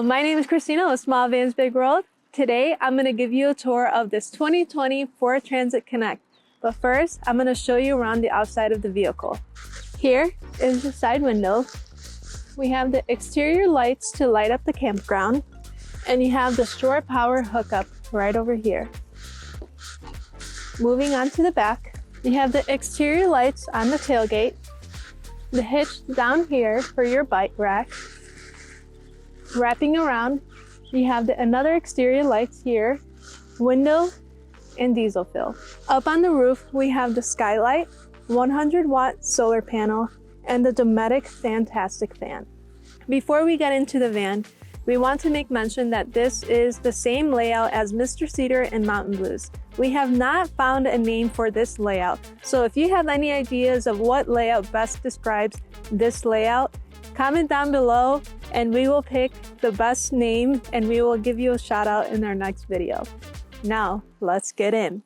my name is Christina with Small Vans Big World. Today, I'm going to give you a tour of this 2020 Ford Transit Connect. But first, I'm going to show you around the outside of the vehicle. Here is the side window. We have the exterior lights to light up the campground. And you have the shore power hookup right over here. Moving on to the back, you have the exterior lights on the tailgate, the hitch down here for your bike rack. Wrapping around, you have another exterior lights here, window, and diesel fill. Up on the roof, we have the skylight, 100-watt solar panel, and the Dometic Fantastic fan. Before we get into the van, we want to make mention that this is the same layout as Mr. Cedar and Mountain Blues. We have not found a name for this layout, so if you have any ideas of what layout best describes this layout, comment down below and we will pick the best name and we will give you a shout out in our next video. Now, let's get in.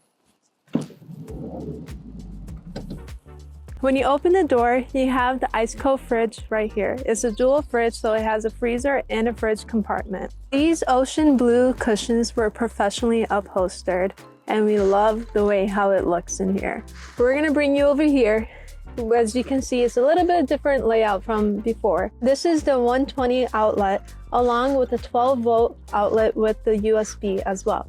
When you open the door, you have the ice cold fridge right here. It's a dual fridge, so it has a freezer and a fridge compartment. These ocean blue cushions were professionally upholstered, and we love the way how it looks in here. We're gonna bring you over here. As you can see, it's a little bit different layout from before. This is the 120 outlet, along with a 12-volt outlet with the USB as well.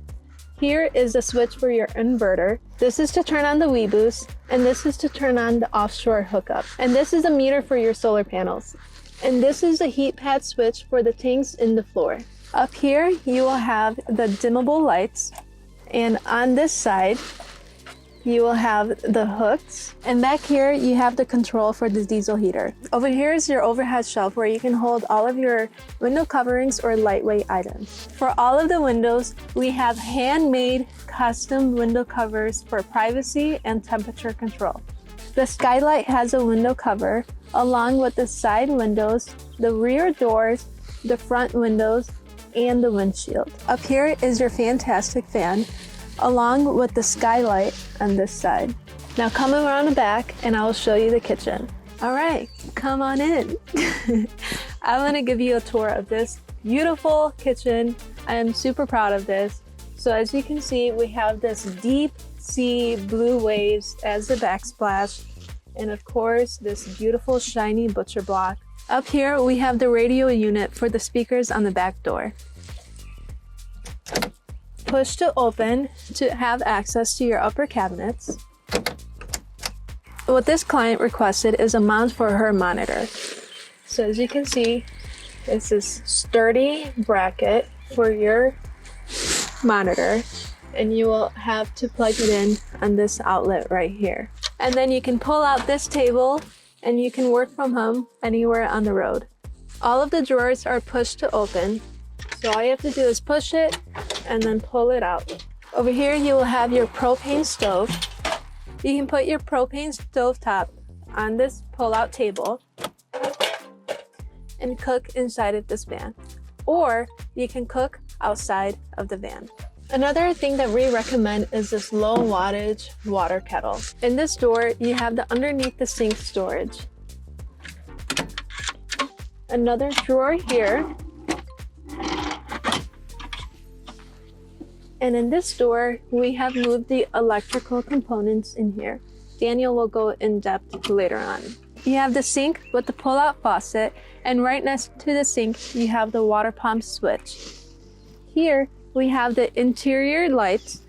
Here is the switch for your inverter. This is to turn on the Weeboost, and this is to turn on the offshore hookup. And this is a meter for your solar panels. And this is the heat pad switch for the tanks in the floor. Up here, you will have the dimmable lights. And on this side, you will have the hooks. And back here, you have the control for the diesel heater. Over here is your overhead shelf where you can hold all of your window coverings or lightweight items. For all of the windows, we have handmade custom window covers for privacy and temperature control. The skylight has a window cover along with the side windows, the rear doors, the front windows, and the windshield. Up here is your fantastic fan, along with the skylight on this side. Now come around the back and I will show you the kitchen. All right, come on in. I'm gonna give you a tour of this beautiful kitchen. I am super proud of this. So as you can see, we have this deep sea blue waves as the backsplash. And of course, this beautiful shiny butcher block. Up here, we have the radio unit for the speakers on the back door. Push to open to have access to your upper cabinets. What this client requested is a mount for her monitor. So as you can see, it's this sturdy bracket for your monitor, and you will have to plug it in on this outlet right here. And then you can pull out this table and you can work from home anywhere on the road. All of the drawers are push to open. So all you have to do is push it and then pull it out. Over here, you will have your propane stove. You can put your propane stove top on this pull-out table and cook inside of this van. Or you can cook outside of the van. Another thing that we recommend is this low wattage water kettle. In this door, you have the underneath the sink storage. Another drawer here. And in this door, we have moved the electrical components in here. Daniel will go in depth later on. You have the sink with the pull-out faucet, and right next to the sink, you have the water pump switch. Here, we have the interior lights,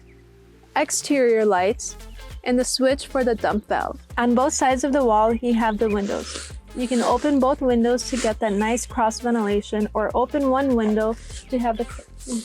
exterior lights, and the switch for the dump valve. On both sides of the wall, you have the windows. You can open both windows to get that nice cross ventilation, or open one window to have the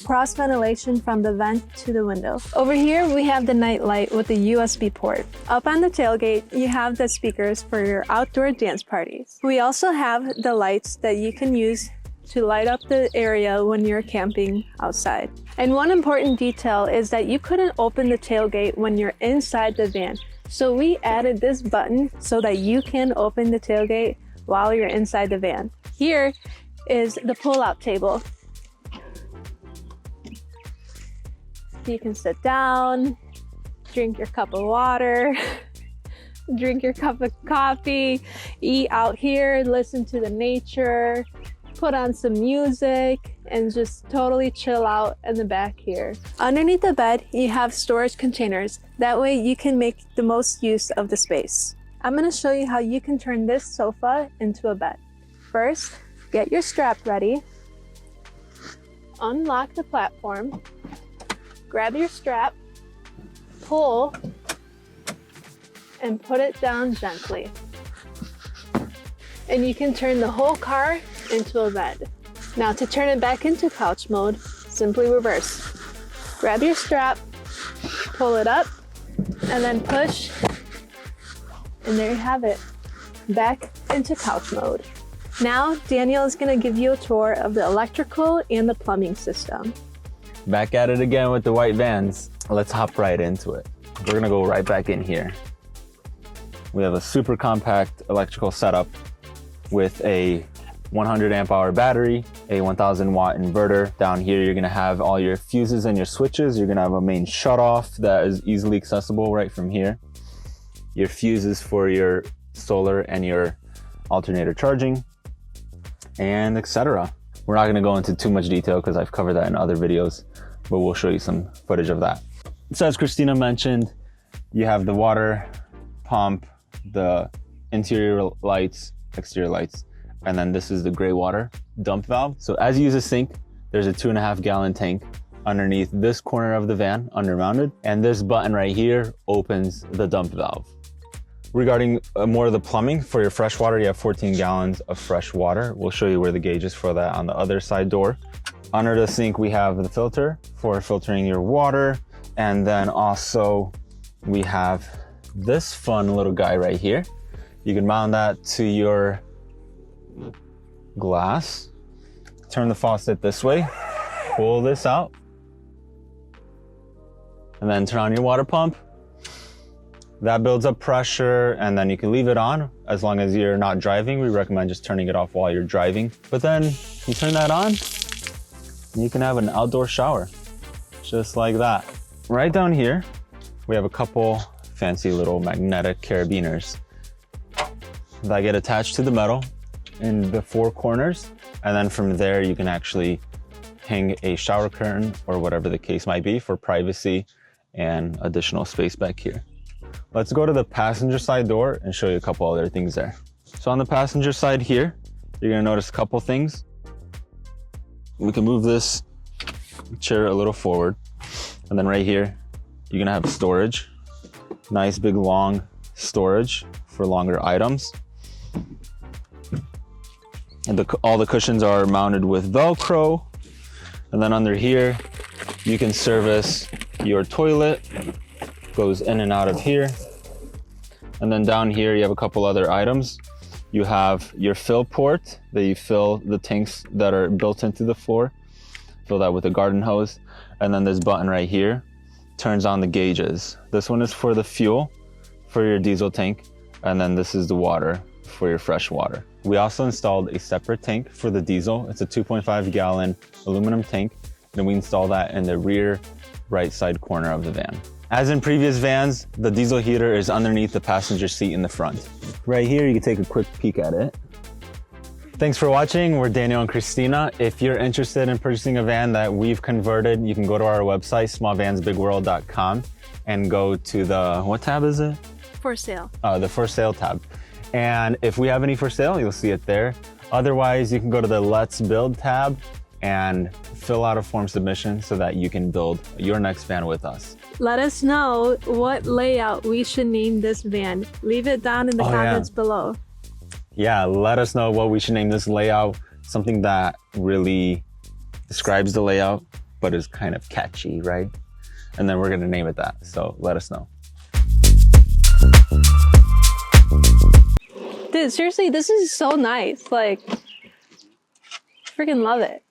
cross ventilation from the vent to the window. Over here, we have the night light with the USB port. Up on the tailgate, you have the speakers for your outdoor dance parties. We also have the lights that you can use to light up the area when you're camping outside. And one important detail is that you couldn't open the tailgate when you're inside the van. So we added this button so that you can open the tailgate while you're inside the van. Here is the pull-out table. You can sit down, drink your cup of water, drink your cup of coffee, eat out here, listen to the nature, put on some music, and just totally chill out in the back here. Underneath the bed, you have storage containers. That way you can make the most use of the space. I'm gonna show you how you can turn this sofa into a bed. First, get your strap ready. Unlock the platform. Grab your strap, pull, and put it down gently. And you can turn the whole car into a bed. Now to turn it back into couch mode, simply reverse. Grab your strap, pull it up, and then push, and there you have it, back into couch mode. Now Daniel is gonna give you a tour of the electrical and the plumbing system. Back at it again with the white vans. Let's hop right into it. We're gonna go right back in here. We have a super compact electrical setup with a 100 amp hour battery, a 1000 watt inverter. Down here, you're gonna have all your fuses and your switches. You're gonna have a main shutoff that is easily accessible right from here. Your fuses for your solar and your alternator charging, and etc. We're not gonna go into too much detail because I've covered that in other videos, but we'll show you some footage of that. So as Christina mentioned, you have the water pump, the interior lights, exterior lights, and then this is the gray water dump valve. So as you use a sink, there's a 2.5 gallon tank underneath this corner of the van, undermounted, and this button right here opens the dump valve. Regarding more of the plumbing, for your fresh water, you have 14 gallons of fresh water. We'll show you where the gauge is for that on the other side door. Under the sink, we have the filter for filtering your water. And then also we have this fun little guy right here. You can mount that to your glass. Turn the faucet this way, pull this out, and then turn on your water pump. That builds up pressure, and then you can leave it on as long as you're not driving. We recommend just turning it off while you're driving. But then you turn that on, and you can have an outdoor shower, just like that. Right down here, we have a couple fancy little magnetic carabiners that get attached to the metal in the four corners. And then from there, you can actually hang a shower curtain or whatever the case might be for privacy and additional space back here. Let's go to the passenger side door and show you a couple other things there. So on the passenger side here, you're gonna notice a couple things. We can move this chair a little forward. And then right here, you're gonna have storage. Nice big long storage for longer items. And all the cushions are mounted with Velcro. And then under here, you can service your toilet. Goes in and out of here. And then down here, you have a couple other items. You have your fill port that you fill the tanks that are built into the floor. Fill that with a garden hose. And then this button right here turns on the gauges. This one is for the fuel for your diesel tank. And then this is the water for your fresh water. We also installed a separate tank for the diesel. It's a 2.5 gallon aluminum tank. And we install that in the rear right side corner of the van. As in previous vans, the diesel heater is underneath the passenger seat in the front. Right here, you can take a quick peek at it. Thanks for watching. We're Daniel and Christina. If you're interested in purchasing a van that we've converted, you can go to our website, smallvansbigworld.com, and go to the, what tab is it? For sale. The for sale tab. And if we have any for sale, you'll see it there. Otherwise, you can go to the Let's Build tab and fill out a form submission so that you can build your next van with us. Let us know what layout we should name this van. Leave it down in the comments below. Yeah, let us know what we should name this layout. Something that really describes the layout, but is kind of catchy, right? And then we're gonna name it that, so let us know. Dude, seriously, this is so nice. Like, freaking love it.